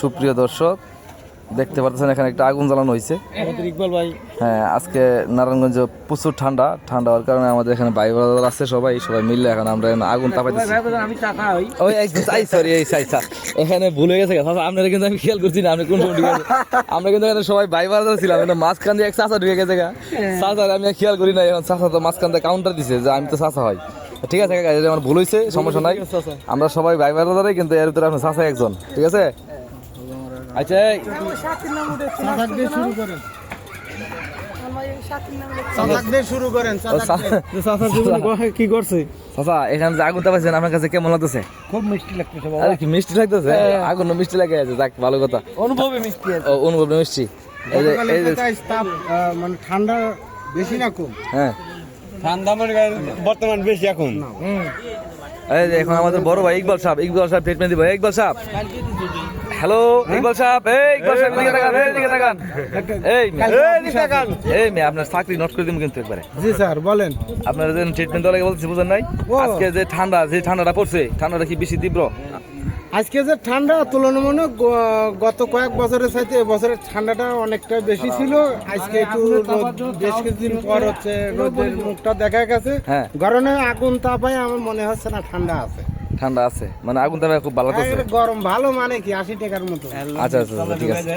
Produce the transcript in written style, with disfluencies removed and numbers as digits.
সুপ্রিয় দর্শক, দেখতে পাচ্ছেন এখানে একটা আগুন জ্বালানো হয়েছে। ইকবাল ভাই, হ্যাঁ, আজকে নারায়ণগঞ্জে প্রচুর ঠান্ডা হওয়ার কারণে আমাদের এখানে ভাই ব্রাদার আছে, সবাই মিললে এখন আমরা আগুন তাপাইতেছি। এখানে ভুলে গেছে আপনারা, কিন্তু আমি খেয়াল করছি না আপনি কোন আমরা কিন্তু এখানে সবাই ভাই ব্রাদার ছিলাম। মাঝখান দিয়ে এক চাচা ঢুকে গেছে, চাচার আমি খেয়াল করি না। এখন চাচা তো মাঝখান দিয়ে কাউন্টার দিছে যে আমি তো চাচা হয়। ঠিক আছে, আমার ভুল হয়েছে, সমস্যা নাই, আমরা সবাই ভাই ব্রাদারই, কিন্তু এর ভিতরে আপনার চাচা একজন। ঠিক আছে, আচ্ছা কি করছে চাচা? এখানে যে আগুনটা পাইছেন আপনার কাছে কেমন লাগতেছে? খুব মিষ্টি লাগতেছে। আরে কি মিষ্টি লাগতেছে? আগুন মিষ্টি লাগে আছে, যাক ভালো কথা। অনুভবে মিষ্টি আছে। অনুভবে মিষ্টি। মানে ঠান্ডা বেশি না কম? হ্যাঁ, ঠান্ডা মানে বর্তমান বেশি এখন। এই যে এখন আমাদের বড় ভাই ইকবাল সাহেব ট্রিটমেন্ট দিব। ইকবাল সাহেব, হ্যালো ইকবাল সাহেব, ইকবাল সাহেব এদিকে তাকান, এদিকে তাকান, আপনার চাকরি নোট করে দিব কিন্তু একবারে। জি স্যার, বলেন। আপনারা যে ট্রিটমেন্ট দেওয়া লাগে বলছি, বুঝেন নাই? আজকে যে ঠান্ডাটা পড়ছে, ঠান্ডাটা কি বেশি তীব্র? আজকে যে ঠান্ডা তুলনামূলক গত কয়েক বছরের সাথে এবছরের ঠান্ডাটা অনেকটা বেশি ছিল। আজকে একটু বেশ কিছুদিন পর হচ্ছে রোদের মুখটা দেখা গেছে। হ্যাঁ, গরমে আগুন তাপায় আমার মনে হচ্ছে না ঠান্ডা আছে। ঠান্ডা আছে মানে আগুন তাপে খুব ভালো লাগছে। গরম ভালো মানে কি 80 টাকার মতো। আচ্ছা, ঠিক আছে।